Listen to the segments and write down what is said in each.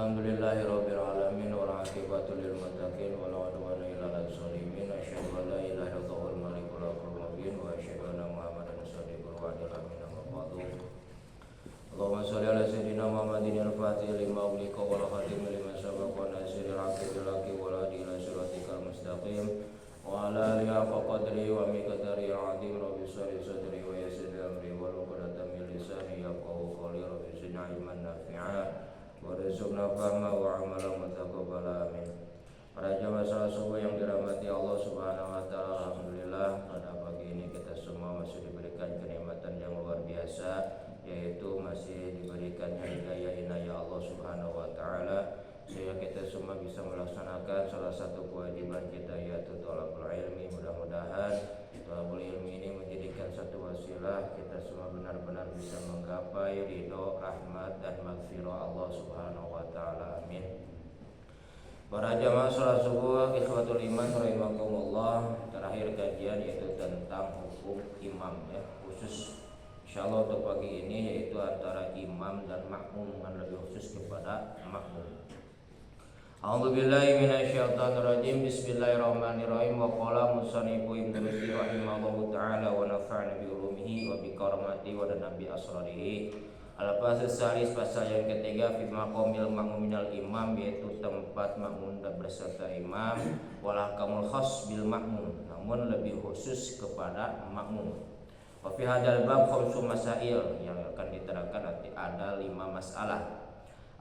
Alhamdulillahirabbil alamin wal aqibatu lil muttaqin wala udwana illa 'alal zalimin. Asyhadu an la ilaha illallahul malikul haqqul mubin wa asyhadu anna Muhammadan shadiqul wa'dil amin. Allahumma shalli ala sayyidina Muhammadin al-fatih lima ughliqa wal khatim lima sabaqa wa nasiril haqqi bil haqqi wal hadi ila siratikal mustaqim wa ala alihi haqqa qadri wa miqdarihi al-'azim. Rabbi shrah sadri wa yassir li amri wa uqdatan min lisani yafqahu qawli. Rabbi zidni ilman nafi'a warzuqna fahma wa amalan mutaqabbala amin. Para jamaah salat subuh yang dirahmati Allah Subhanahu wa taala, alhamdulillah pada pagi ini kita semua masih diberikan kenikmatan yang luar biasa, yaitu masih diberikannya hidayah inayah Allah Subhanahu wa taala sehingga kita semua bisa melaksanakan salah satu kewajiban kita, yaitu thalabul ilmi. Mudah-mudahan thalabul ilmi ini menjadikan satu wasilah kita semua benar-benar bisa menggapai ridho, rahmat dan maghfirah Allah Subhanahu wa taala. Amin. Para jamaah salat subuh ikhwatul iman rahimakumullah, terakhir kajian yaitu tentang hukum imam ya, khusus insyaallah untuk pagi ini yaitu antara imam dan makmum, lebih khusus kepada makmum. A'udzubillahi minasyaitonirrajim. Bismillahirrahmanirrahim. Wa qala musannifu Ibnu Katsir rahimahullahu taala wa nafa'ana bi ulumihi wa bi karamati wa nabi asrarihi. Al-Fasal Salis, pasal yang ketiga, fi maqamil makmum minal imam, yaitu tempat makmum dan berserta imam, wal ahkamul khas bil makmum, namun lebih khusus kepada makmum. Wa fi hadzal bab khamsu masail, yang akan diterangkan nanti ada 5 masalah.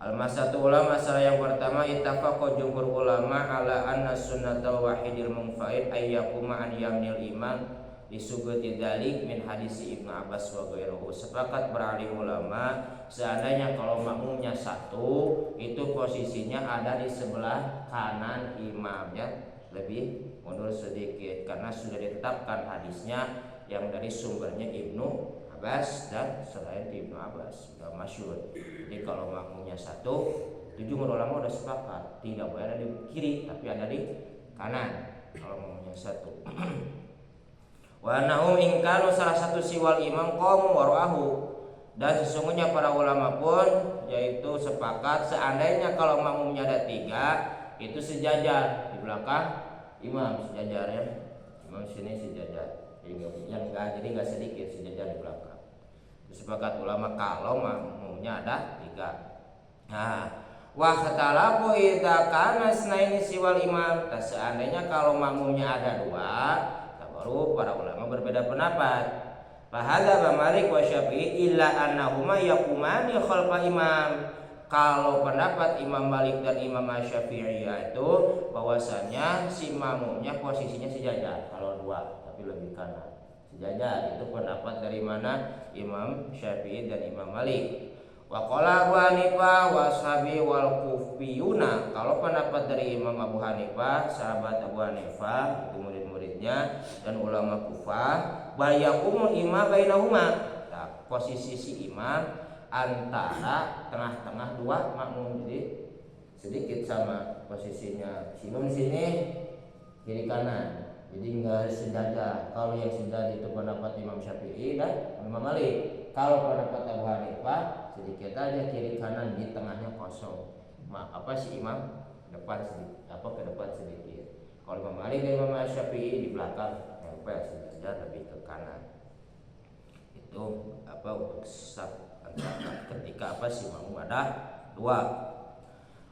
Al-masatu ulama, masalah yang pertama, ittafaqa jumhur ulama ala anna sunnatal wahidil munfarid ayyakuma an yamnil imam disugati dzalik min hadisi Ibnu Abbas wa ghairuhu. Sepakat beralih ulama seandainya kalau makmumnya satu, itu posisinya ada di sebelah kanan imam ya, lebih mundur sedikit karena sudah ditetapkan hadisnya yang dari sumbernya Ibnu Abbas dan selain Ibnu Abbas sudah masyhur. Jadi kalau makmumnya satu, jumhur ulama sudah sepakat tidak boleh ada di kiri tapi ada di kanan kalau makmumnya satu. Wa nahum ingkanu salah satu siwal imam qamu warahu, dan sesungguhnya para ulama pun yaitu sepakat seandainya kalau makmumnya ada 3, itu sejajar di belakang imam, sejajar ya, imam sini sejajar, jadi nggak sedikit sejajar di belakang. Sepakat ulama kalau makmumnya ada 3. Nah, wa khatalafu idza kana snaini siwal imam, seandainya kalau makmumnya ada 2, baru para ulama berbeda pendapat. Fahadza Malik wa Syafi'i illa annahuma yaqumani khalfa imam. Kalau pendapat Imam Malik dan Imam Syafi'i itu bahwasanya si makmumnya posisinya sejajar kalau 2 tapi lebih kanan. Sejajar itu pendapat dari mana? Imam Syafi'i dan Imam Malik. Wa qala Abu Hanifah wa ashabi wal kufiyuna. Kalau pendapat dari Imam Abu Hanifah, sahabat Abu Hanifah, itu murid-muridnya dan ulama Kufah, bayakumul imam bainahuma. Nah, posisi si imam antara tengah-tengah 2 makmum, jadi sedikit sama posisinya. Si imam di sini kiri kanan. Jadi enggak sejajar. Kalau yang sejajar itu pendapat Imam Syafi'i dan Imam Malik. Kalau pendapat Abu Hanifah sedikit aja kiri kanan, di tengahnya kosong. Si imam depan sedikit, ke depan sedikit. Kalau Imam Malik dan Imam Syafi'i di belakang nempel sejajar lebih ke kanan. Itu untuk sab ketika si makmum ada 2.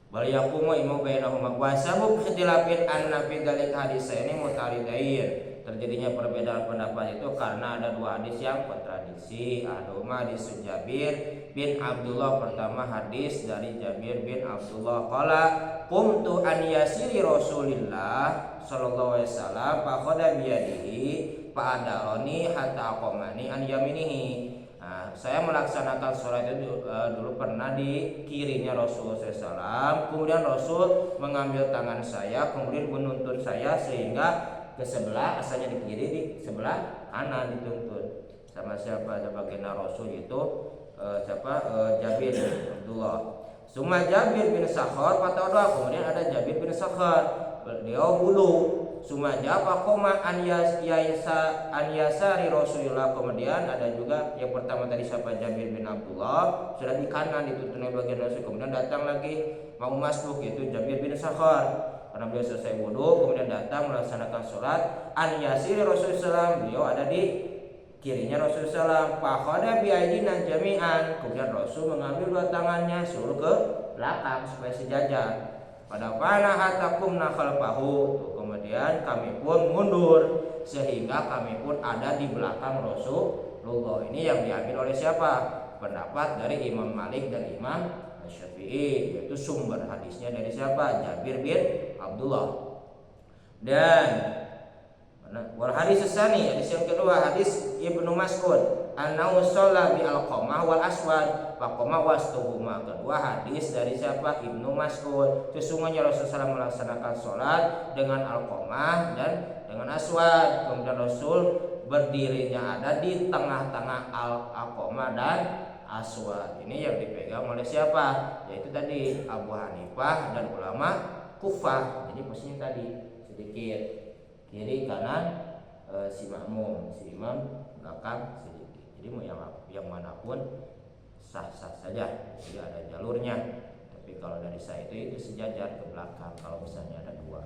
Bal yaqumu imamu bainahuma wa sabab ikhtilafin anna fi dzalik hadis ini mutaridain. Terjadinya perbedaan pendapat itu karena ada 2 hadis yang kontradiksi. Aduma hadis Jabir bin Abdullah, pertama hadis dari Jabir bin Abdullah qala qumtu an yasiri Rasulillah sallallahu alaihi wasallam fa khada bi yadihi fa adarani hatta qamani an yaminihi. Saya melaksanakan sholat itu dulu pernah di kirinya Rasul SAW, kemudian Rasul mengambil tangan saya, kemudian menuntun saya sehingga ke sebelah, asalnya di kiri, di sebelah kanan dituntun. Sama siapa? Baginda Rasul itu Jabir bin Abdullah. Suma Jabir bin Sakhar pataudah, kemudian ada Jabir bin Sakhar, beliau bulu Sumaja pakoma an yasari Rasulullah. Kemudian ada juga yang pertama tadi siapa, Jabir bin Abdullah, sudah di kanan itu tunai bagian Rasul. Kemudian datang lagi mau masbuk yaitu Jabir bin Sakhar, karena beliau selesai wudu kemudian datang melaksanakan sholat. An yasiri Rasulullah, beliau ada di kirinya Rasulullah. Pakhada biaidina jami'an, kemudian Rasul mengambil dua tangannya suruh ke belakang supaya sejajar. Pada panah hatakum nakal pahu, kemudian kami pun mundur sehingga kami pun ada di belakang Rasulullah. Ini yang diambil oleh siapa? Pendapat dari Imam Malik dan Imam Syafi'i, yaitu sumber hadisnya dari siapa? Jabir bin Abdullah. Dan wal hadis tsani, hadis yang kedua, hadis Ibnu Mas'ud, annahu shalla bi al-qamah wal aswad faqama wastuhuma. Kedua hadis dari siapa? Ibnu Mas'ud, sesungguhnya Rasulullah melaksanakan sholat dengan al-qamah dan dengan aswad, kemudian Rasul berdirinya ada di tengah-tengah al-qamah dan aswad. Ini yang dipegang oleh siapa? Yaitu tadi Abu Hanifah dan ulama Kufah. Jadi posisinya tadi sedikit kiri kanan si makmum, si imam belakang sedikit. Jadi mau yang manapun sah-sah saja, jadi ada jalurnya. Tapi kalau dari saya itu sejajar ke belakang kalau misalnya ada dua.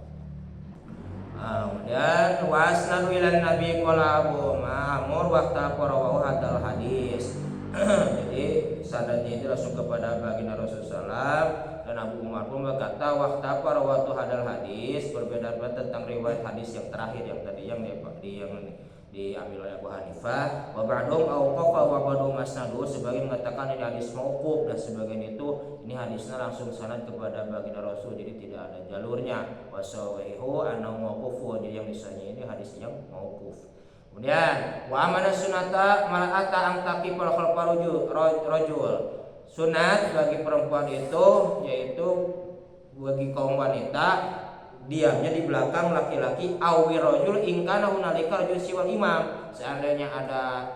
Kemudian wasnadu ilan nabi qala Abu Ma'mur waqta qarawahu hadal hadis. Jadi sanadnya itu langsung kepada baginda Rasulullah. Dan Abu Umar pun berkata waqtafa rawatu hadal hadis, berbeda tentang riwayat hadis yang terakhir yang tadi yang diambil oleh Abu Hanifah. Wa ba'dhum awqafa wa ba'dhum masnadu, sebagian mengatakan ini hadis mauquf dan sebagian itu ini hadisnya langsung sanad kepada baginda Rasul, jadi tidak ada jalurnya. Wa sahihu annahu mauqufun, jadi yang disahnya ini hadis yang mauquf. Kemudian wa amana sunata mala'ata ang taqifal khalfa rajul. Sunat bagi perempuan itu yaitu bagi kaum wanita diamnya di belakang laki-laki. Awi rajul ingkana hunalika rajul siwal imam, seandainya ada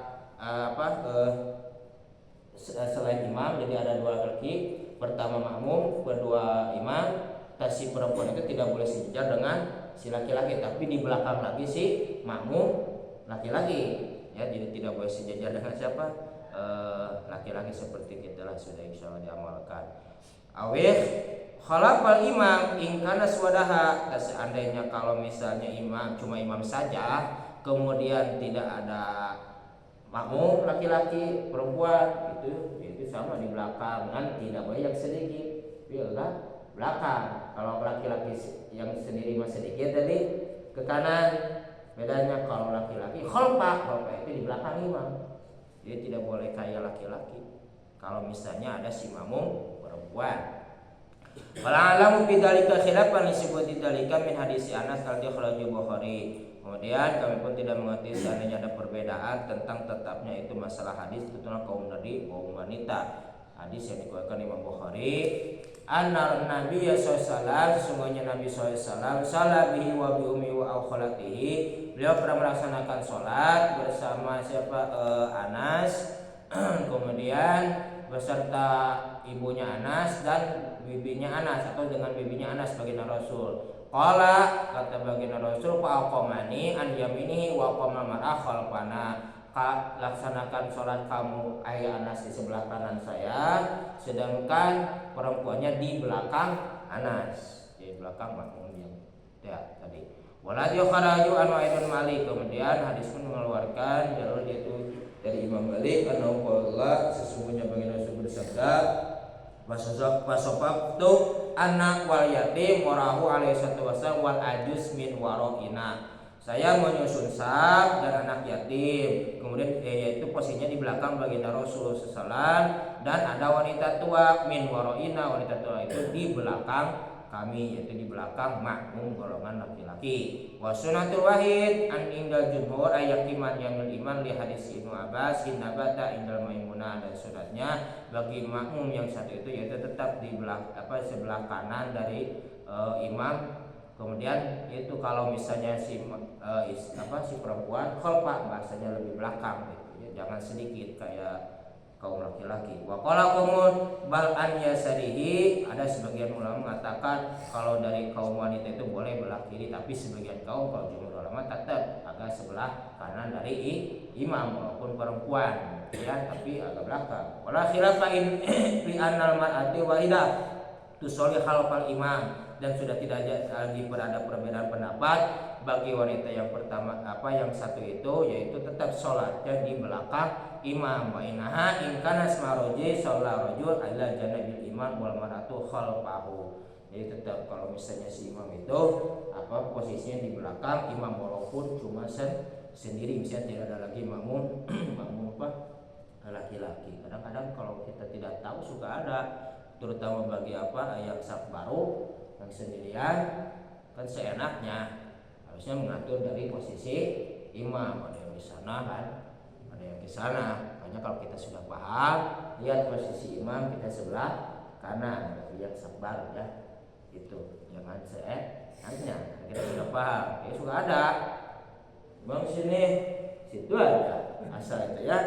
selain imam, jadi ada dua laki, pertama makmum, kedua imam. Si perempuan itu tidak boleh sejajar dengan si laki-laki, tapi di belakang lagi si makmum laki-laki, ya, jadi tidak boleh sejajar dengan siapa? Laki-laki seperti kita lah, sudah insya Allah diamalkan. Awih khalafal imam ingkana swadaha, seandainya kalau misalnya imam cuma imam saja, kemudian tidak ada makmum laki-laki perempuan, itu sama di belakang kan, tidak boleh yang sedikit, biarlah belakang. Kalau laki-laki yang sendiri masih sedikit tadi ke kanan, bedanya kalau laki-laki khalfa itu di belakang imam. Dia tidak boleh kayak laki-laki kalau misalnya ada si makmum perempuan. Wala alamu bidzalika khilafan disebut dzalika min hadis Anas al-Kharaji Bukhari. Kemudian kami pun tidak mengerti seandainya ada perbedaan tentang tetapnya itu masalah hadis tentang kaum wanita. Hadis yang dikeluarkan Imam Bukhari, anna Nabi sallallahu, sesungguhnya Nabi sallallahu salabihi wa bi ummi wa khalatihi, beliau pernah melaksanakan sholat bersama siapa? Anas kemudian beserta ibunya Anas dan bibinya Anas, atau dengan bibinya Anas baginda Rasul. Qala, kata baginda Rasul, fa aqamani an yaminihi wa aqama mar'a khalfana, laksanakan sholat kamu ayah Anas di sebelah kanan saya, sedangkan perempuannya di belakang Anas, di belakang makmum yang tadi. Waladi kharaju an Ibnu Malik, kemudian hadis pun mengeluarkan jalur yaitu dari Imam Malik, annahu qala, sesungguhnya baginda Rasul bersabda, wasofaktu anak wal yatim warahu alaihi wasallam wal ajus min waroina, saya menyusun sab dan anak yatim, kemudian yaitu posisinya di belakang baginda Rasul sallallahu, dan ada wanita tua min waroina, wanita tua itu di belakang kami, yaitu di belakang makmum golongan laki-laki. Wa sunatul wahid an indal jumhur ayakiman yamil iman li hadis Ibnu Abbas indabata indal Maimunah, dan sunatnya bagi makmum yang satu itu yaitu tetap di sebelah kanan dari imam. Kemudian itu kalau misalnya si perempuan khalfa, bahasanya lebih belakang gitu ya, jangan sedikit kayak kaum laki-laki. Wa qala qaumun bal an yasarihi, ada sebagian ulama mengatakan kalau dari kaum wanita itu boleh belah kiri, tapi sebagian kaum kalau jumhur ulama tetap agak sebelah kanan dari imam walaupun perempuan ya, tapi agak belakang. Wala khilafa in fi annal mar'ati wahidah tusolli khalfal imam, dan sudah tidak lagi berada perbedaan pendapat bagi wanita yang pertama yang satu itu, yaitu tetap sholatnya di belakang imam. Wa inaha in kana smaroji sholat rajul ala janabil imam wal mar'atu khalfahu. Jadi tetap kalau misalnya si imam itu posisinya di belakang imam walaupun cuma sendiri, misalnya tidak ada lagi makmum laki-laki. Kadang-kadang kalau kita tidak tahu suka ada, terutama bagi yang saf baru yang sendirian, kan seenaknya harusnya mengatur dari posisi imam, ada yang di sana kan, ada yang di sana. Makanya kalau kita sudah paham, lihat posisi imam kita sebelah kanan, yang saf baru ya, itu jangan seenaknya. Kita sudah paham, ya sudah ada bang sini situ ada asal itu ya,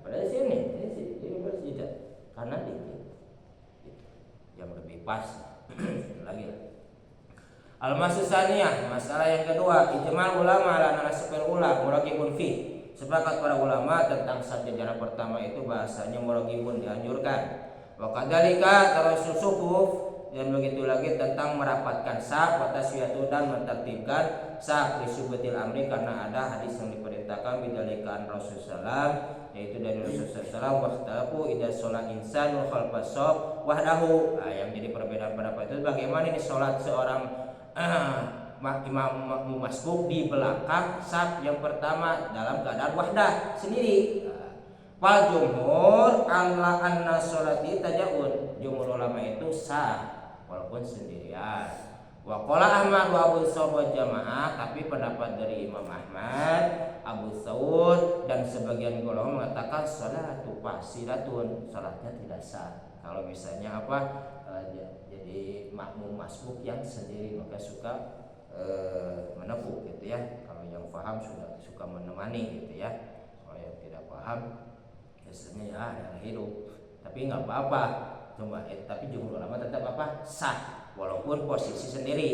pada sini ini tidak kanan dikit yang lebih pas. Lagi Al-Masasaniyah, masalah yang kedua, ijma' ulama ala nasfil ula muraqibun fi. Sepakat para ulama tentang sabda pertama itu bahasanya muraqibun dianjurkan. Wa kadzalika tarasusuhuf, dan begitu lagi tentang merapatkan saf wa taswiyatu dan mentertibkan saf li subutil amri, karena ada hadis yang diperintahkan bidzalika Rasulullah, yaitu dari Rasulullah waqtahu idza sholat insanul khalfas shaf wahdahu. Yang jadi perbedaan pendapat itu bagaimana ini sholat seorang imam masbuk di belakang saf yang pertama dalam keadaan wahdah sendiri. Wal jumhur ala anna sholati tajawun, jumhur ulama itu sah walaupun sendirian. Wa qala Ahmad wa Abu Thawr jamaah, tapi pendapat dari Imam Ahmad, Abu Thawr dan sebagian ulama mengatakan sholatu fasidatun, salatnya tidak sah. Kalau misalnya jadi makmum masbuk yang sendiri, maka suka menepu gitu ya. Kalau yang paham suka menemani gitu ya. Kalau yang tidak paham biasanya ya yang hidup, tapi nggak apa-apa. Tapi jumhur ulama tetap sah walaupun posisi sendiri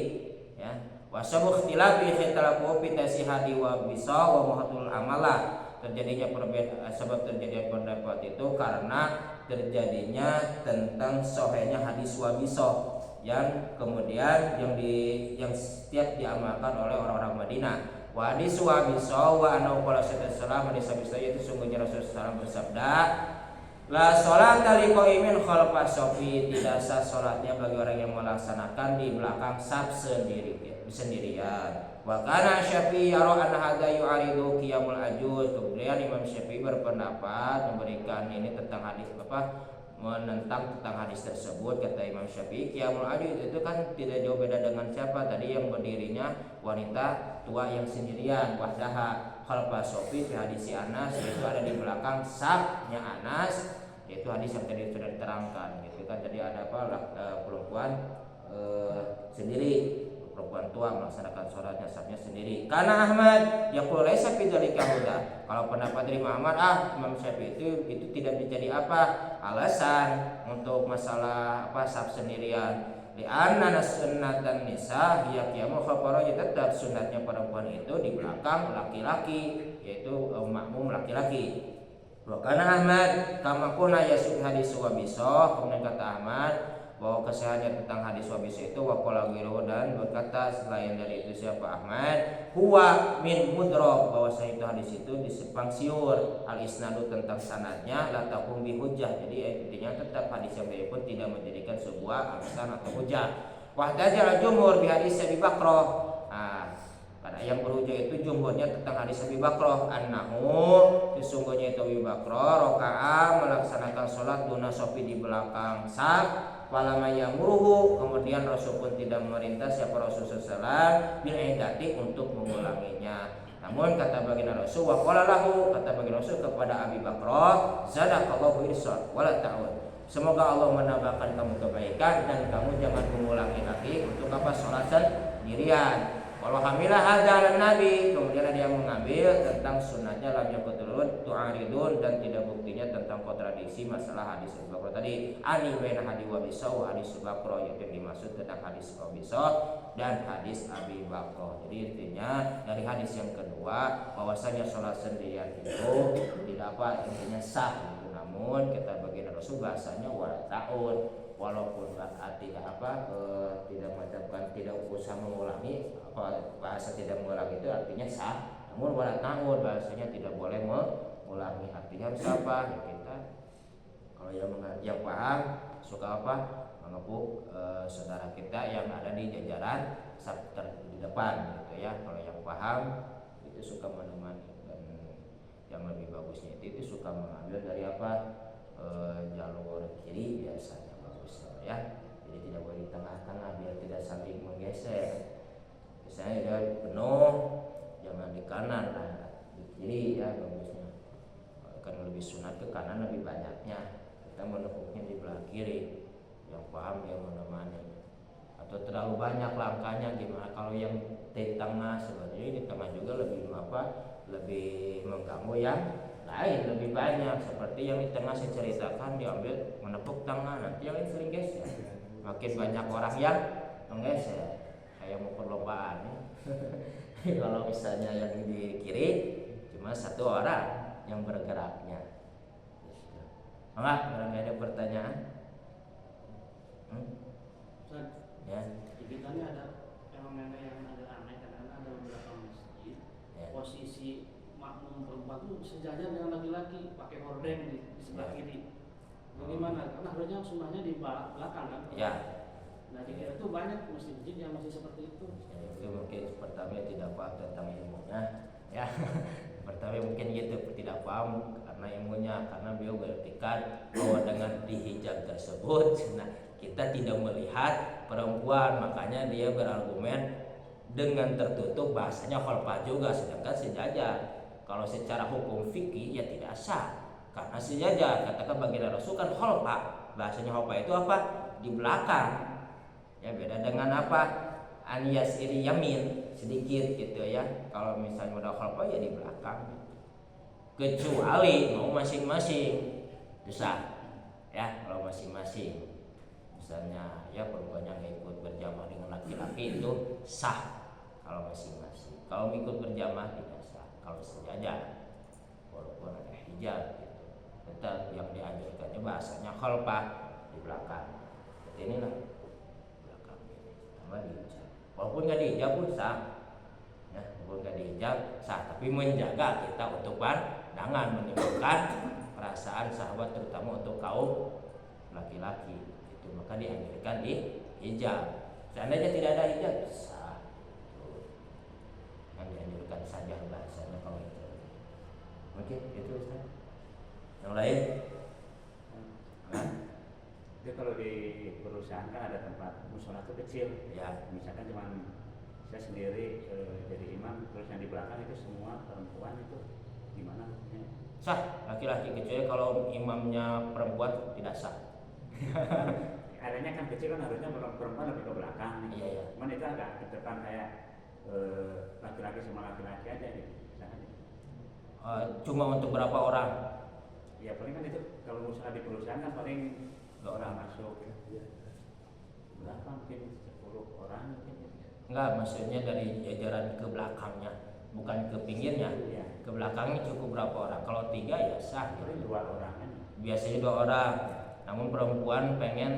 ya. Wasabu ikhtilafi khitalafu fi tasihati wa bisa wa muhatul amalah, terjadinya perbedaan sebab terjadinya pendapat itu karena terjadinya tentang sahihnya hadis wa bisa, yang kemudian yang setiap diamalkan oleh orang-orang Madinah. Wa hadis wa bisa wa anau qala sallallahu alaihi wasallam, itu sungguhnya Rasulullah SAW bersabda, la sholata liqaimin khalfas shafi, tidak sah salatnya bagi orang yang melaksanakan di belakang saf sendirian. Wa kana Syafi'i yara anna hadza yu'aridu qiyamul ajuz. Kemudian Imam Syafi'i berpendapat memberikan ini tentang hadis menentang tentang hadis tersebut. Kata Imam Syafi'i, qiyamul ajuz itu kan tidak jauh beda dengan siapa tadi yang berdirinya wanita tua yang sendirian, wahdaha khalfas shafi fi hadis Anas, itu ada di belakang safnya Anas, yaitu hadis yang tadi sudah diterangkan gitu kan. Jadi ada perempuan sendiri, perempuan tua melaksanakan sholatnya safnya sendiri. Karena Ahmad yaqul laisa fi dzalika huda, kalau pendapat dari Muhammad Imam Syafi'i itu tidak menjadi alasan untuk masalah saf sendirian. Di anna sunnatan nisa hiya qiyamul khafaraj, tetap sunatnya perempuan itu di belakang laki-laki, yaitu makmum laki-laki. Wa kana Ahmad kama kuna yasud hadis wa bisa, kemudian kata Ahmad bahwa kesahihan tentang hadis wa bisa itu wa qala ghairu, dan berkata selain dari itu siapa Ahmad, huwa min mudrab, bahwa itu hadis itu disepang siur, al isnadu tentang sanadnya la taqum bi hujjah, jadi intinya tetap hadis yang pun tidak menjadikan sebuah alasan atau hujjah. Wa tajal jumhur bi hadis Abi Bakrah, karena yang berhujjah itu jumhurnya tentang hadis Abi Bakrah, annahu sesungguhnya itu Abi Bakrah raka'a melaksanakan sholat duna sofi di belakang saf, walama yamuruhu, kemudian Rasul pun tidak memerintah siapa Rasulullah SAW bil idati untuk mengulanginya. Namun kata baginda Rasul, wa qala lahu, kata baginda Rasul kepada Abi Bakrah, zadaqallahu irshad wala ta'ud, semoga Allah menambahkan kamu kebaikan dan kamu jangan mengulangi lagi untuk sholat sendirian. Walau hamilah hadza nabi, kemudian ada yang mengambil tentang sunnahnya lam yakuturun tu'aridun dan tidak buktinya tentang kontradiksi masalah hadis Abu Bakar tadi. Ani baina hadis wa bisa wa hadis Abu Bakar yang dimaksud tentang hadis Abu bisa dan hadis Abi Bakar. Jadi intinya dari hadis yang kedua bahwasanya sholat sendirian itu tidak apa intinya sah gitu. Namun kita bagian Rasul bahasanya wala ta'un, walaupun tidak tidak mengucapkan tidak usah mengulangi bahasa tidak mengulangi itu artinya sah, namun wala ta'un bahasanya tidak boleh mengulangi artinya harus apa ya kita kalau yang paham suka apa mengepuk saudara kita yang ada di jajaran di depan gitu ya. Kalau yang paham itu suka menemani dan yang lebih bagusnya itu suka mengambil dari apa jalur kiri biasanya bagus ya. Jadi tidak boleh di tengah-tengah biar tidak saling menggeser. Misalnya dia penuh jangan di kanan lah, di kiri ya bagusnya. Kan lebih sunat ke kanan lebih banyaknya. Kita menepuknya di belah kiri. Yang paham dia menemani. Atau terlalu banyak langkahnya gimana kalau yang di tengah sebenarnya di tengah juga lebih lebih mengganggu yang lain lebih banyak seperti yang di tengah saya ceritakan diambil menepuk tangan nanti yang lain sering geser makin banyak orang yang menggeser kayak mau perlombaan ya. Kalau misalnya yang di kiri cuma satu orang yang bergeraknya gitu. Enggak ada pertanyaan ya di kita ini ada fenomena yang agak aneh karena ada beberapa masjid ya. Posisi makmum perempuan itu sejajar dengan laki-laki pakai hordeng di sebelah kiri. Bagaimana? Karena harusnya sunnahnya di belakang kan? Ya. Nah di kita itu banyak masjid yang masih seperti itu. Ya, itu mungkin pertama tidak paham tentang ilmunya, ya. Pertama mungkin gitu tidak paham karena ilmunya, karena beliau berartikan bahwa dengan dihijab tersebut, nah kita tidak melihat perempuan, makanya dia berargumen dengan tertutup bahasanya khalfah juga, sedangkan sejajar. Kalau secara hukum fikih ya tidak sah karena sejajar. Katakan baginda Rasul kan khalfah, bahasanya khalfah itu apa? Di belakang. Ya beda dengan apa? Aniyas iri yamin sedikit gitu ya. Kalau misalnya udah khalfah ya di belakang. Kecuali mau masing-masing bisa ya kalau masing-masing. Misalnya ya perempuan yang ikut berjamaah dengan laki-laki itu sah kalau masing-masing. Kalau ikut berjamaah tidak sah. Kalau sejajar walaupun ada hijab gitu. Tetap yang dianjurkannya bahasanya khalfah di belakang. Seperti inilah belakang ini. Tambah dihijab. Walaupun nggak dihijab pun sah. Ya, walaupun nggak dihijab sah. Tapi menjaga kita untuk pandangan menimbulkan perasaan sahabat terutama untuk kaum laki-laki. Maka dianjurkan di hijab. Seandainya tidak ada hijab sah. Yang dianjurkan saja bahasanya kalau itu. Mungkin itu Ustaz. Yang lain? Nah. Itu kalau di perusahaan kan ada tempat musola itu kecil. Ya. Misalkan cuma saya sendiri jadi imam, terus yang di belakang itu semua perempuan itu gimana? Sah laki-laki kecuali kalau imamnya perempuan tidak sah. Adanya kan kecil kan harusnya perempuan lebih ke belakang. Iya. Cuman itu agak ke depan kayak laki-laki sama laki-laki aja gitu. Cuma untuk berapa orang? Ya paling kan itu kalau usaha di perusahaan kan paling 2 orang masuk. Berapa mungkin 10 orang mungkin. Enggak, maksudnya dari jajaran ke belakangnya, bukan ke pinggirnya. Ya. Ke belakangnya cukup berapa orang? Kalau 3 ya sah. Paling 2 orang kan. Biasanya 2 orang. Namun perempuan pengen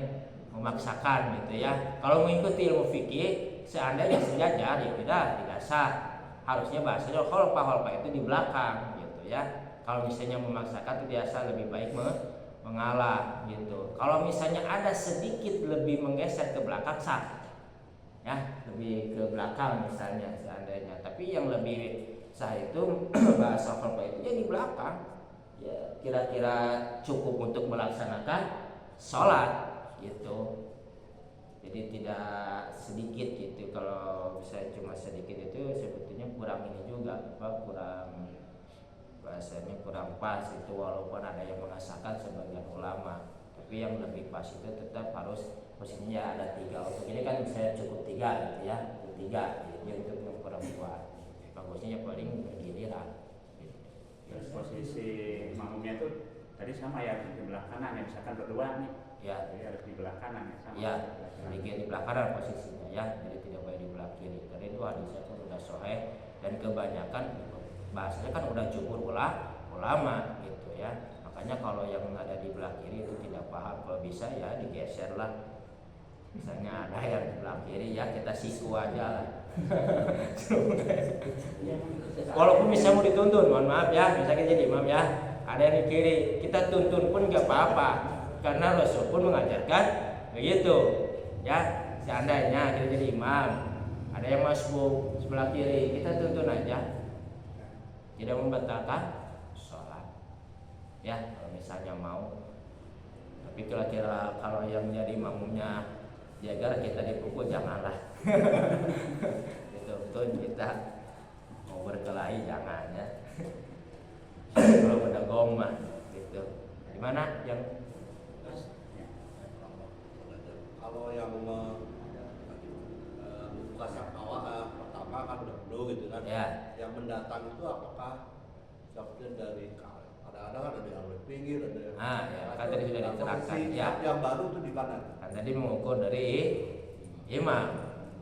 memaksakan gitu ya. Kalau mengikuti ilmu fikih seandainya sejajar ya tidak sah. Harusnya bahasanya khalfah itu di belakang gitu ya. Kalau misalnya memaksakan itu biasa lebih baik mengalah gitu. Kalau misalnya ada sedikit lebih menggeser ke belakang sah. Ya, lebih ke belakang misalnya seandainya. Tapi yang lebih sah itu bahasa khalfah itu ya di belakang. Ya, kira-kira cukup untuk melaksanakan sholat gitu. Jadi tidak sedikit gitu. Kalau bisa cuma sedikit itu sebetulnya kurang ini juga kurang bahasanya kurang pas itu, walaupun ada yang mengesahkan sebagian ulama. Tapi yang lebih pas itu tetap harus posisinya ada 3. Untuk ini kan saya cukup 3 gitu ya, 3. Jadi untuk yang perempuan bagusnya paling bergiliran. Terus posisi makmumnya itu tadi sama ya di belah kanan ya, misalkan berdua nih. Ya, jadi harus di belah kanan ya sama. Ya, di belah kanan posisinya ya, jadi tidak boleh di belah kiri. Tadi itu hadisnya pun sudah sahih dan kebanyakan bahasanya kan udah jumhur ulama gitu ya. Makanya kalau yang ada di belah kiri itu tidak paham, kalau bisa ya digeser lah. Misalnya ada yang di belah kiri ya kita siku aja lah. Walaupun bisa mau dituntun, mohon maaf ya, misalnya jadi imam ya, ada yang di kiri, kita tuntun pun nggak apa-apa, karena Rasul pun mengajarkan begitu, ya. Seandainya kita jadi imam, ada yang masbuk sebelah kiri, kita tuntun aja, tidak membatalkan sholat, ya. Kalau misalnya mau, tapi kira-kira kalau yang jadi makmumnya jaga kita dipukul janganlah. Betul-betul kita mau berkelahi jangan ya. Kalau pada gomah gitu. Gimana yang kalau yang membuka sakawa pertama kan udah penuh gitu kan ya. Yang mendatang itu apakah seperti dari kadang-kadang ada yang di pinggir ada yang ya, kan tadi sudah diterangkan ya. Yang baru itu di mana? Kan tadi mengukur dari imam,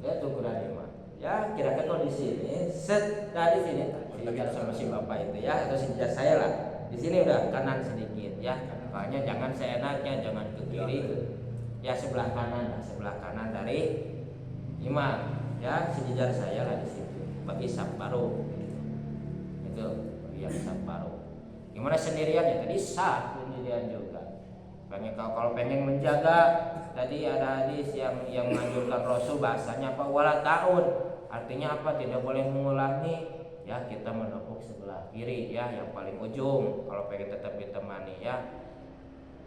ya ukuran imam. Ya kira-kira kalau di sini di sini bicara sama si bapak itu ya, atau si saya lah. Di sini udah kanan sedikit ya. Makanya jangan seenaknya, jangan ke kiri, ya sebelah kanan dari imam. Ya sejajar saya lah di situ. Bagi saf baru, itu bagi yang saf baru. Gimana sendirian ya tadi sah sendirian juga. Kalau pengen menjaga, tadi ada hadis yang menganjurkan Rasul bahasanya apa, wala ta'un, artinya apa, tidak boleh mengulangi ya, kita menepuk sebelah kiri ya, yang paling ujung. Kalau pengen tetap ditemani ya,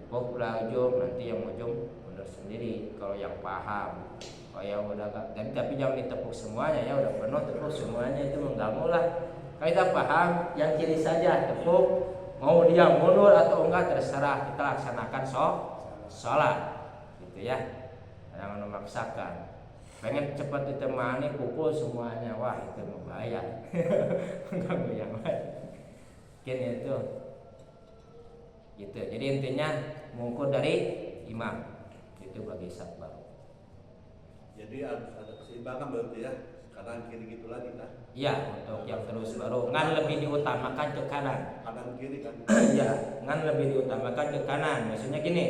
tepuk sebelah ujung, nanti yang ujung benar sendiri kalau yang paham. Kalau yang udah gak, tapi jangan ditepuk semuanya ya, udah penuh tepuk semuanya itu mengganggu lah. Kalau kita paham, yang kiri saja tepuk. Mau dia mundur atau enggak terserah, kita laksanakan sholat gitu ya, jangan memaksakan. Pengen cepat ditemani pukul semuanya, wah itu bahaya. Mengganggu yang lain. Mungkin itu gitu. Jadi intinya mengukur dari imam itu bagi saf baru. Jadi ada keseimbangan berarti ya, kanan kiri gitu lagi kan? Iya, untuk yang terus baru ngan lebih diutamakan ke kanan. Kanan kiri kan? Iya, ngan lebih diutamakan ke kanan. Maksudnya gini,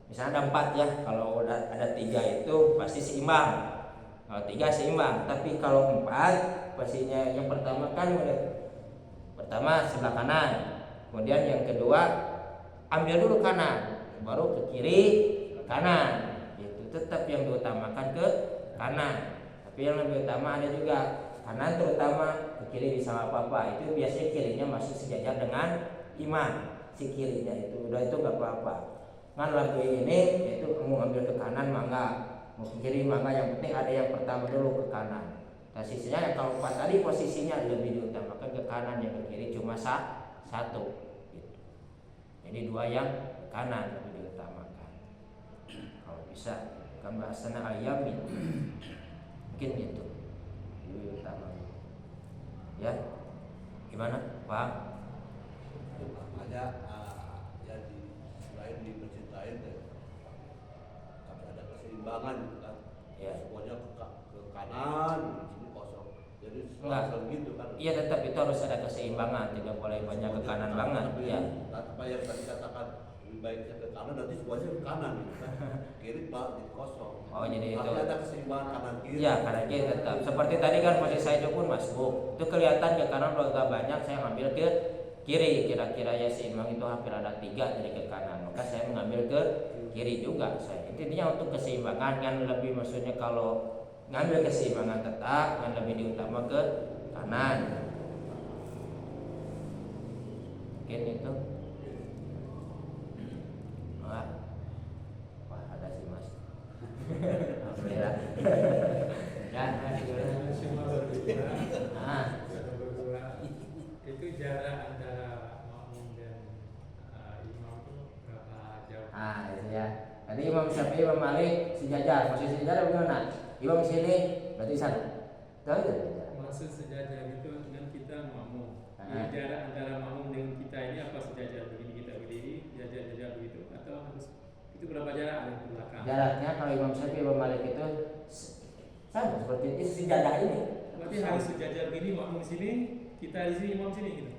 misalnya ada 4 ya, kalau udah ada 3 itu pasti seimbang. Kalau 3 seimbang, tapi kalau 4 pastinya yang pertama kan pertama sebelah kanan, kemudian yang kedua ambil dulu kanan, baru ke kiri, ke kanan. Itu tetap yang diutamakan ke kanan. Tapi yang lebih utama ada juga kanan, terutama ke kiri bisa apa-apa. Itu biasanya kirinya masih sejajar dengan imam. Si kirinya itu udah itu gak apa-apa. Kan lagu ini itu kamu ambil ke kanan mangga, mau ke kiri mangga, yang penting ada yang pertama dulu ke kanan. Nah sisinya yang kalau 4 tadi posisinya lebih diutamakan ke kanan, yang ke kiri cuma satu. Gitu. Jadi 2 yang ke kanan lebih diutamakan. Kalau bisa kan bahasanya al-yamin. Mungkin itu lebih utama ya. Gimana Pak? Makanya ya selain di masjid lain tapi ada keseimbangan gitu kan ya. Semuanya ke kanan, di sini kosong, jadi selalu gitu kan. Iya tetap itu harus ada keseimbangan, tidak boleh banyak ke kanan banget ya. Apa yang tadi katakan lebih baiknya ke kanan, nanti semuanya ke kanan gitu kan. Kiri pak di kosong. Oh jadi itu ada keseimbangan kanan kiri. Ya kanan kiri tetap. Seperti tadi kan posisi saya itu pun masbuk, itu kelihatan ke kanan kalau agak banyak, saya ngambil ke kiri. Kira-kira ya seimbang itu hampir ada 3 dari ke kanan, maka saya mengambil ke kiri juga. Saya intinya untuk keseimbangan kan lebih, maksudnya kalau ngambil keseimbangan tetap kan lebih diutama ke kanan. Mungkin itu. Wah ada sih mas. Alhamdulillah. Itu jarak antara makmum dan imam itu Itu ya. Tadi Imam Syafi'i, Imam Malik sejajar. Maksud sejajar bagaimana? Imam sini berarti sana. Tahu tidak? Maksud sejajar itu dengan kita makmum. Jarak antara makmum dengan kita ini apa sejajar? Begini kita berdiri, jajar begitu, atau harus itu berapa jarak ada di belakang? Jaraknya kalau Imam Syafi'i, Imam Malik itu sama seperti ini sejajar ini. Berarti harus sejajar begini, makmum sini, kita di sini, imam sini gitu.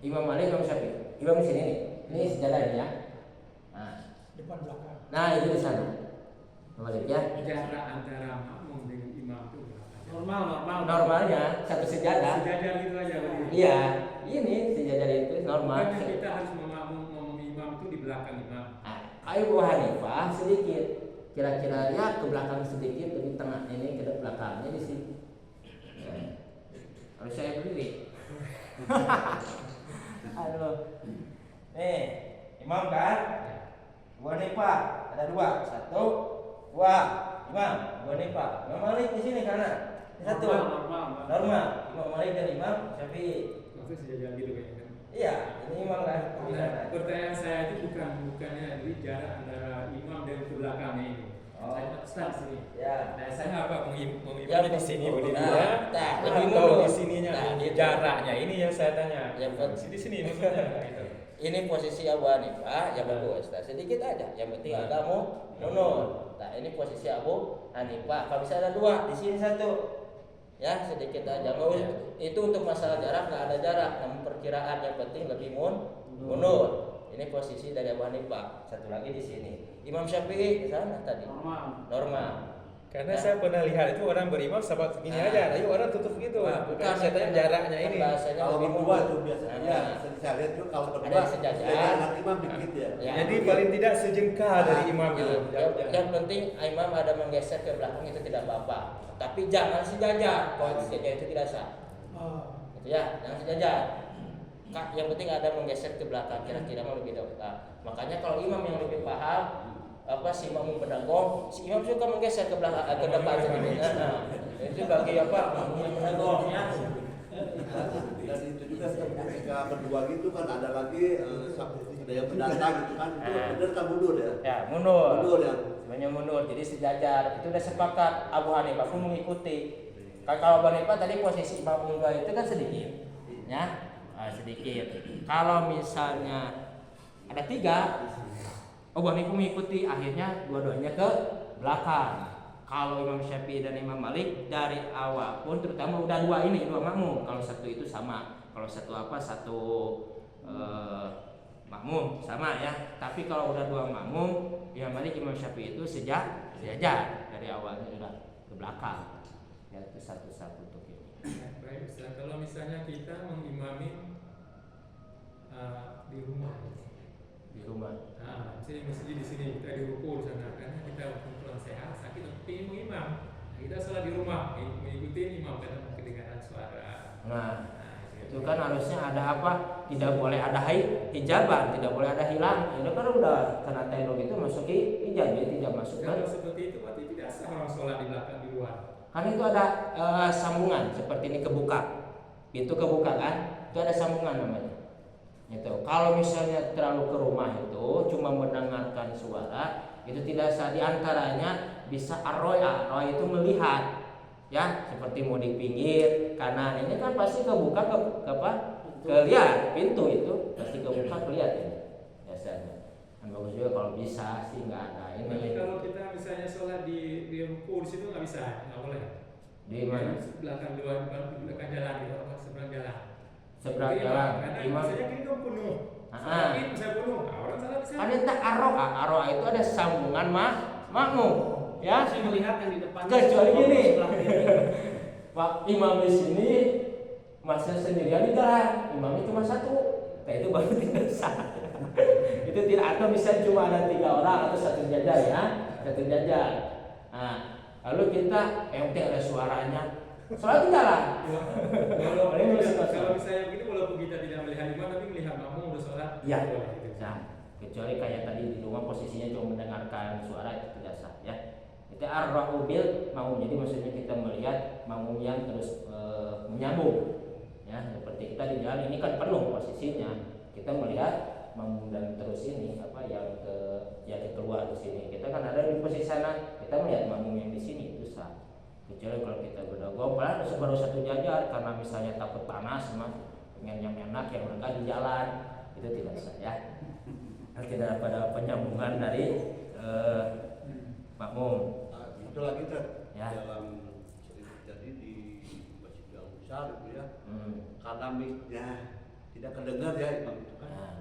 Imam Malik, Imam Syafi'i, Imam sini nih. Ini sejajar ini ya. Depan belakang. Nah itu di sana. Malik ya. Jarak antara makmum dengan imam itu berapa? Normal. Normalnya satu sejajar. Sejajar gitu aja berarti. Iya, ini sejajar itu normal. Makanya kita harus memmakmum imam itu di belakang imam. Abu Hanifah sedikit, kira-kira ya ke belakang sedikit, di tengah ini ke belakangnya di sini. Harus saya berdiri. Aduh. Nih, imam kan? Abu Hanifah ada dua, satu, dua, imam. Abu Hanifah, Imam Malik di sini kanan. Satu. Normal. Imam Malik dan Imam Syafi'i. Maksudnya sejajar gitu kayaknya. Iya, ini imam kan. Nah, pertanyaan saya itu bukannya jadi jarak antara imam dan ke belakangnya ini. Saya start sini. Ya. Nah, saya apa mengimam Ya, di sini betul. berdiri Nah, ya? lebih Atau mundur. di sininya? Nah, gitu. Jaraknya ini yang saya tanya. Ya, betul. Di sini maksudnya gitu. Ini posisi Abu Hanifah yang bagus. Nah, sedikit aja. Yang penting agama mundur. Nah, ini posisi Abu Hanifah. Kalau bisa ada dua, di sini satu. Ya, sedikit aja. Nggak usah. Itu untuk masalah jarak nggak ada jarak. Namun perkiraan yang penting lebih mundur. Ini posisi dari Abu Hanifah. Satu lagi di sini. Imam Syafi'i di sana tadi. Normal. Karena Ya. saya pernah lihat itu orang berimam sahabat begini aja, tapi orang tutup gitu. Bukan saya tanya jaraknya ini. Bahasanya Kalau lebih berdua mundur. tuh biasanya Nah, saya lihat juga kalau ada berdua yang sejajar. anak imam dikit ya. Ya. Jadi paling tidak sejengkal dari imam gitu. Yang penting imam ada menggeser ke belakang itu tidak apa-apa. Tapi jangan sejajar. Kalau sejajar itu tidak sah. Gitu ya, jangan sejajar. Yang penting ada menggeser ke belakang kira-kira mau lebih dekat. Makanya kalau imam yang lebih paham si makmum pedagog, si imam suka menggeser ke belakang ke depan sedikit. Itu bagi makmum yang pedagog ya. Dan itu juga ketika berdua gitu kan ada lagi ada yang pendatang gitu kan itu benar kan mundur ya. Ya, mundur. Mundur ya. Sebenarnya mundur. Jadi sejajar. Itu udah sepakat. Abu Hanifah pun mengikuti. Kalau Abu Hanifah tadi posisi makmum dua itu kan sedikit. Ya. Sedikit. Kalau misalnya ada tiga, Abu Hanifah mengikuti, akhirnya dua-duanya ke belakang. Kalau Imam Syafi'i dan Imam Malik dari awal pun terutama udah dua makmum. Kalau satu itu sama. Kalau satu makmum sama ya. Tapi kalau udah dua makmum, Imam Malik, Imam Syafi'i itu sejajar dari awalnya sudah ke belakang. Ya itu satu-satu untuk ini. Baik Ustaz, kalau misalnya kita mengimami di rumah. Di rumah. Nah, saya mesti di sini kita di ruku sana karena kita kurang sehat, sakit tapi mengimam. Nah, kita sholat di rumah mengikuti imam karena kedengaran suara. Nah, itu kan harusnya ada apa? Tidak boleh ada hijaban, tidak boleh ada hilang. Ini kan udah kena tendok itu masuk hijab, dia tidak masuk kan? Kalau seperti itu berarti tidak sah orang sholat di belakang di luar. Kan itu ada sambungan seperti ini kebuka, pintu kebuka kan? Itu ada sambungan namanya. Itu kalau misalnya terlalu ke rumah itu cuma mendengarkan suara itu tidak sah. Di antaranya bisa arroy itu melihat ya seperti mau di pinggir kanan ini kan pasti kebuka kelihat pintu itu pasti kebuka kelihatan ini biasanya. Dan bagus juga kalau bisa sih nggak ada ini. Tapi kalau kita misalnya sholat di ruku di situ nggak bisa, nggak boleh. Di mana? Belakang belakang jalan gitu, seberang jalan. Seberang jalan. Karena Imam. misalnya gini dong penuh. Sholat ini bisa penuh. Nah, orang salah bisa. Ada tak arroa itu ada sambungan makmum. Ya, Saya melihat yang di depan. kecuali gini. Pak imam di sini masih sendirian di jalan, imamnya cuma satu. Nah itu baru tidak sah. Itu tidak atau bisa cuma ada 3 orang atau satu jajar ya, satu jajar. Nah, lalu kita yang penting ada suaranya. Sholat di jalan. Kalau misalnya begini walaupun kita tidak melihat imam tapi melihat makmum udah sholat. Iya. boleh gitu. Nah, kecuali kayak tadi di rumah posisinya cuma mendengarkan suara itu tidak sah ya. Itu arra'u bil makmum. Jadi maksudnya kita melihat makmum yang terus menyambung. Ya, seperti kita di jalan ini kan penuh posisinya. Kita melihat makmum dan terus ini yang ke kita melihat makmum yang di sini itu sah. Kecuali kalau kita berdagang, baru satu jajar karena misalnya takut panas, pengen yang enak yang mereka di jalan, itu tidak sah ya. Tidak ada penyambungan dari makmum. Itu lagi kan Ya. dalam jadi di masjid yang besar itu ya, karena mic-nya tidak kedengar ya imam itu kan. Nah.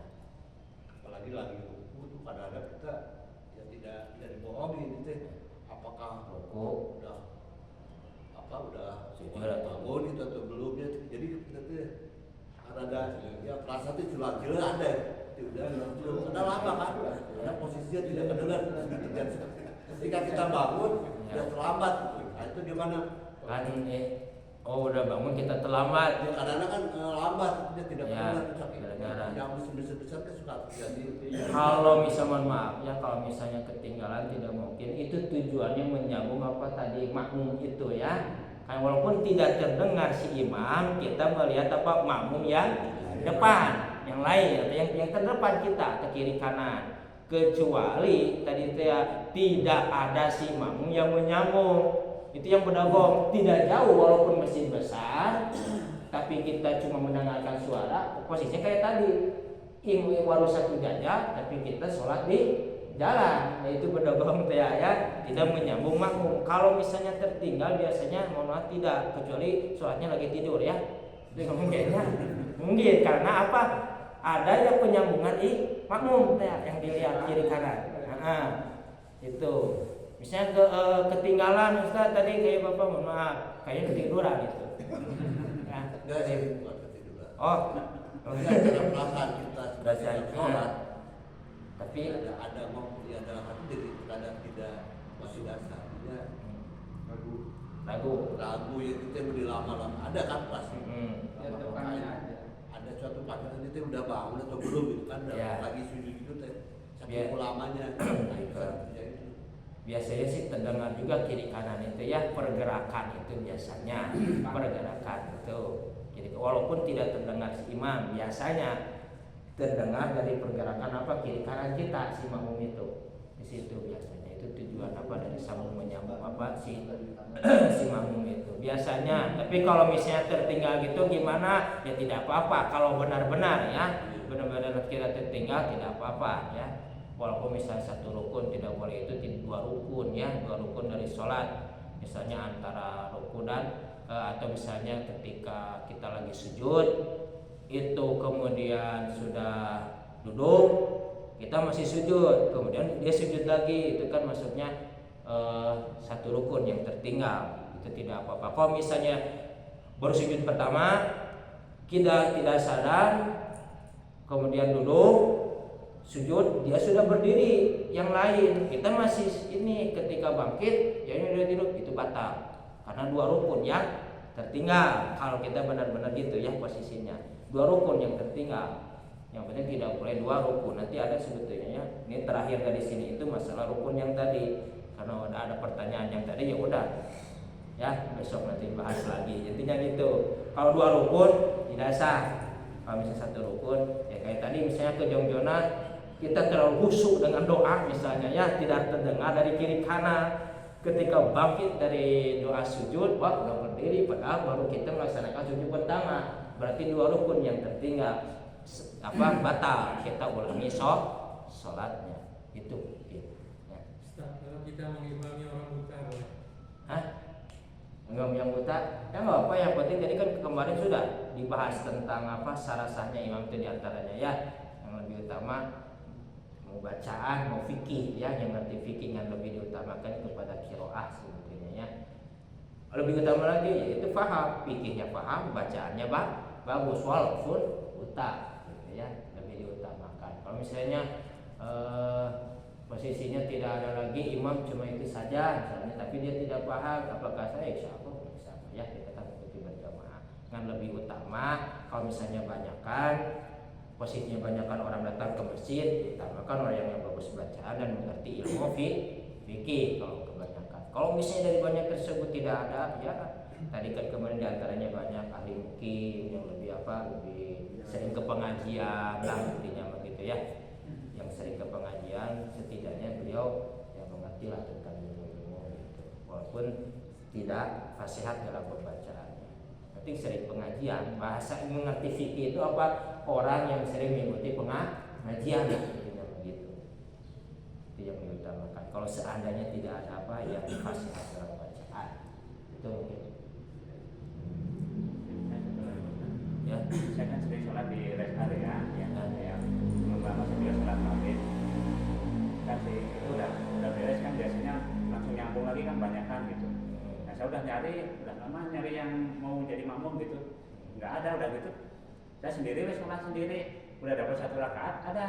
Apalagi lagi ruku itu kadang-kadang kita ya tidak dibohongi gitu. Apakah ruku udah sujud atau bangun itu atau belum ya. Jadi kita tuh ada ya perasaan itu jelas ada. Udah lama kan, karena posisinya tidak kedengar. Ketika kita bangun, udah terlambat. Nah, itu gimana? Kan udah bangun kita terlambat. Ya, kadang-kadang kan lambat, dia tidak Ya, kedengar. Yang besar kan suka jadi. Kalau misalnya mohon maaf ya, kalau misalnya ketinggalan tidak mungkin. Itu tujuannya menyambung apa tadi makmum itu ya. Kan walaupun tidak terdengar si imam, kita melihat apa makmum yang depan, yang lain atau yang terdepan kita ke kiri kanan. Kecuali tadi itu ya tidak ada si makmum yang menyambung. Itu yang berdagang tidak jauh walaupun masjid besar, tapi kita cuma mendengarkan suara. Posisinya kayak tadi, imam baru satu jajar, tapi kita sholat di jalan. Itu berdagang ya tidak menyambung makmum. Kalau misalnya tertinggal biasanya mohon maaf tidak, kecuali sholatnya lagi tidur ya. Itu mungkin karena apa? Ada yang penyambungan di makmum yang dilihat kiri kanan. Itu. Misalnya ketinggalan Ustaz tadi kayak Bapak mohon maaf, kayaknya ketiduran gitu. Nah, Enggak sih, bukan ketiduran. Oh, Ada perasaan kita perasaan sholat. tapi ada mau ya dalam hati jadi kadang tidak masih dasarnya ragu ya kita beri lama-lama ada kan pasti. Ada suatu pasangan itu udah bangun atau belum gitu kan lagi sujud gitu teh saking lamanya. Biasanya sih terdengar juga kiri kanan itu ya, pergerakan itu biasanya pergerakan itu. Jadi walaupun tidak terdengar si imam, biasanya terdengar dari pergerakan apa kiri kanan kita si makmum itu. Di situ biasanya itu tujuan apa dari sambung menyambung apa si makmum itu biasanya. Tapi kalau misalnya tertinggal gitu gimana ya tidak apa-apa. Kalau benar-benar kita tertinggal tidak apa-apa ya. Walaupun misalnya satu rukun tidak boleh, itu dua rukun ya, dua rukun dari sholat. Misalnya antara rukun dan atau misalnya ketika kita lagi sujud itu kemudian sudah duduk, kita masih sujud, kemudian dia sujud lagi, itu kan maksudnya satu rukun yang tertinggal, itu tidak apa-apa. Kalau misalnya baru sujud pertama kita tidak sadar, kemudian duduk sujud, dia sudah berdiri, yang lain kita masih ini, ketika bangkit ya ini udah tidur, itu batal karena dua rukun yang tertinggal. Kalau kita benar-benar gitu ya posisinya, dua rukun yang tertinggal. Yang penting tidak boleh dua rukun. Nanti ada sebetulnya ini terakhir dari sini itu masalah rukun yang tadi, karena ada pertanyaan yang tadi ya udah ya besok nanti bahas lagi. Intinya gitu, kalau dua rukun tidak sah. Kalau misalnya satu rukun ya kayak tadi misalnya kejongjonan, kita terlalu khusyuk dengan doa misalnya ya, tidak terdengar dari kiri kanan. Ketika bangkit dari doa sujud, wah udah berdiri, padahal baru kita melaksanakan sujud pertama. Berarti dua rukun yang tertinggal batal, kita ulangi sholatnya itu ya. Ustaz, kalau kita mengimami orang buta boleh? Imam yang buta ya nggak apa, yang penting tadi kan kemarin sudah dibahas tentang apa sah-sahnya imam itu diantaranya ya. Yang lebih utama mau bacaan, mau fikih ya, yang ngerti fikih yang lebih diutamakan kepada qiraah sebetulnya ya. Lebih utama lagi yaitu paham, fikihnya paham, bacaannya bagus walaupun buta gitu ya, lebih diutamakan. Kalau misalnya posisinya tidak ada lagi imam, cuma itu saja misalnya, tapi dia tidak paham, apakah saya insya Allah bisa ya kita mengikuti berjamaah. Yang lebih utama kalau misalnya banyakkan, posisinya banyakkan orang datang ke masjid, utamakan orang yang bagus bacaan dan mengerti ilmu fikih kalau kebanyakan. Kalau misalnya dari banyak tersebut tidak ada ya, tadi kan kemarin diantaranya banyak ahli mukim yang lebih lebih sering ke pengajian lah intinya begitu ya. Yang sering ke pengajian setidaknya beliau yang mengerti lah tentang ilmu walaupun tidak fasihat dalam pembacaannya. Penting sering pengajian. Bahasa mengerti fikih itu apa? Orang yang sering mengikuti pengajian, intinya begitu. Itu yang diutamakan. Kalau seandainya tidak ada apa yang fasihat dalam bacaan, itu mungkin. Ya. Saya kan sering sholat di rest area yang masuk dia sholat maghrib kan sih itu udah beres kan, biasanya langsung nyambung lagi kan banyak kan gitu. Nah saya udah lama nyari yang mau jadi makmum gitu, nggak ada, udah gitu saya sendiri sholat sendiri, udah dapat 1 rakaat, ada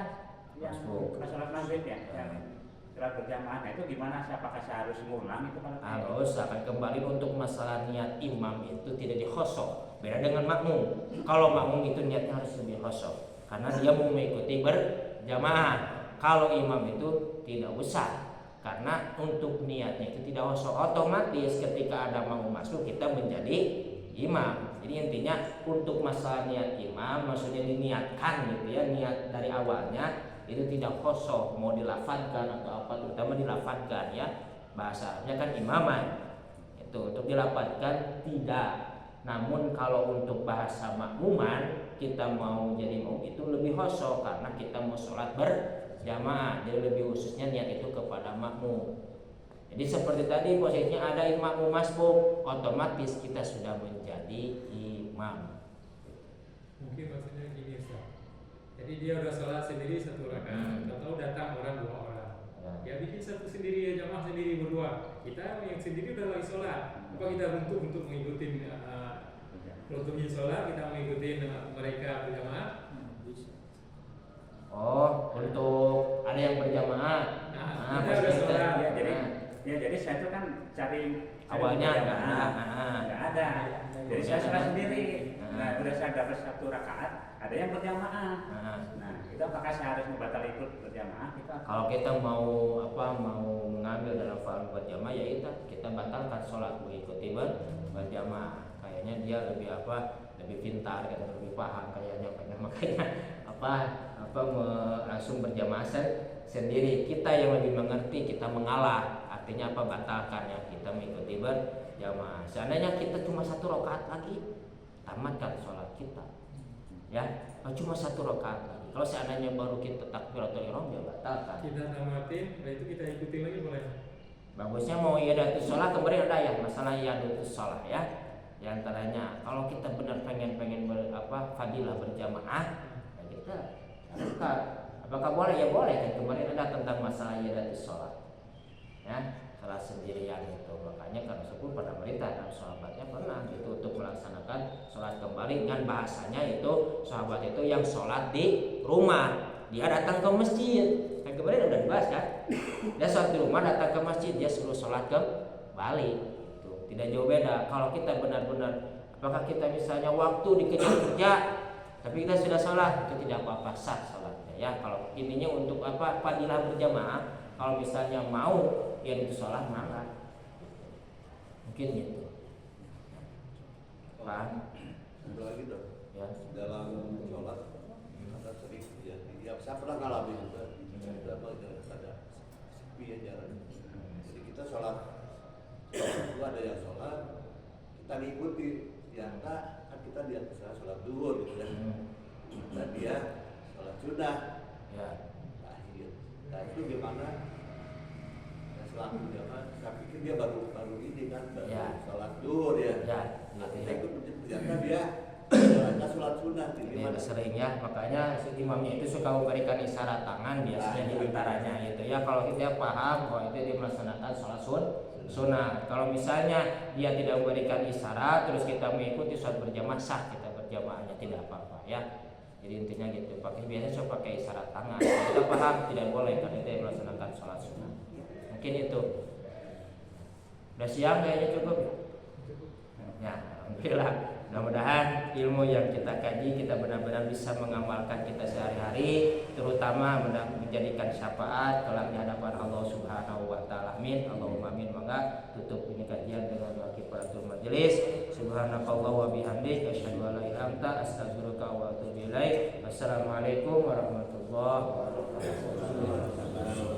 yang sholat maghrib ya, yang sholat berjamaah. Nah itu gimana, apakah saya harus ngulang itu? Harus, akan kembali untuk masalah niat imam itu tidak dikhosok, beda dengan makmum. Kalau makmum itu niatnya harus lebih khosok karena dia mau mengikuti berjamaah. Kalau imam itu tidak usah, karena untuk niatnya itu tidak khosok. Otomatis ketika ada makmum masuk kita menjadi imam. Jadi intinya untuk masalah niat imam, maksudnya diniatkan gitu ya, niat dari awalnya itu tidak khosok, mau dilafadzkan atau apa, terutama dilafadzkan ya, bahasa Arabnya kan imaman, itu untuk dilafadzkan tidak. Namun kalau untuk bahasa makmuman kita mau jadi makmum itu lebih khosok karena kita mau sholat berjamaah, jadi lebih khususnya niat itu kepada makmum. Jadi seperti tadi posisinya ada makmum masbuk, otomatis kita sudah menjadi imam. Mungkin maksudnya gini Ustaz. Jadi dia udah sholat sendiri 1 rakaat, atau datang orang 2 orang. Ya bikin satu sendiri ya, jamaah sendiri berdua. Kita yang sendiri udah lagi sholat. Apa kita untuk mengikuti runtuhnya sholat, kita mengikuti mereka berjamaah? Oh, untuk ada yang berjamaah. Kita udah sholat. Jadi saya itu kan cari awalnya nggak ada. Jadi saya sholat sendiri. Nah, udah saya dapat 1 rakaat, ada yang berjamaah. Nah, itu apakah saya harus membatal ikut berjamaah? Kalau kita mau mengambil dalam faham berjamaah, ya itu kita batalkan sholat mengikuti berjamaah. Kayaknya dia lebih pintar, lebih paham kayaknya, makanya langsung berjamaah sendiri. Kita yang lebih mengerti, kita mengalah. Artinya batalkan ya, kita mengikuti berjamaah. Seandainya kita cuma 1 rakaat lagi, tamatkan sholat kita ya, cuma 1 rakaat lagi. Kalau seandainya baru kita takbiratul ihram, ya batalkan. Kita tamatin, itu kita ikuti lagi boleh. Bagusnya mau iyadatus sholat, kemarin ada ya masalah iyadatus sholat ya. Di antaranya kalau kita benar pengen fadilah berjamaah, ya kita lakukan. Apakah boleh? Ya boleh kan, kemarin ada tentang masalah iyadatus sholat ya, salah sendirian itu. Makanya karena sepuluh pada merintah dan sahabatnya pernah itu untuk melaksanakan sholat kembali dengan bahasanya itu sahabat itu yang sholat di rumah, dia datang ke masjid. Kan kemarin udah dibahas kan, dia sholat di rumah, datang ke masjid, dia suruh sholat kembali. Itu tidak jauh beda. Kalau kita benar-benar, apakah kita misalnya waktu dikejar kerja tapi kita sudah sholat, itu tidak apa-apa, sah sholatnya ya. Kalau ininya untuk fadilah berjamaah, kalau misalnya mau ya itu sholat malah mungkin gitu. Paham? Satu lagi dong. Ya. Dalam sholat ada sering terjadi. Ya saya pernah ngalamin juga. Ada sepi ya jalan. Jadi kita sholat itu ada yang sholat, kita ngikuti. Ya kan kita lihat misalnya sholat duhur gitu ya. Dan dia sholat sunnah. Ya. Akhir. Nah itu gimana? Saya pikir dia baru ini kan, baru sholat duhur ya. Kita ikut ternyata dia sholat sunnah. Ini sering ya, makanya imamnya itu suka memberikan isyarat tangan biasanya di antaranya itu ya. Kalau kita paham bahwa itu dia melaksanakan sholat sunnah. Kalau misalnya dia tidak memberikan isyarat, terus kita mengikuti sholat berjamaah, sah kita berjamaahnya, tidak apa-apa ya. Jadi intinya gitu. Biasanya saya pakai isyarat tangan. Kita paham tidak boleh karena itu melaksanakan sholat sunnah. Mungkin itu. Udah siang kayaknya cukup ya. Alhamdulillah. Mudah-mudahan ilmu yang kita kaji kita benar-benar bisa mengamalkan kita sehari-hari, terutama menjadikan syafaat kelak di hadapan Allah Subhanahu wa taala. Amin. Allahumma amin. Maka tutup ini kajian dengan kifaratul majelis. Subhanakallah wa bihamdika asyhadu an la ilaha illa anta astaghfiruka wa atubu ilaik. Wassalamualaikum warahmatullahi wabarakatuh.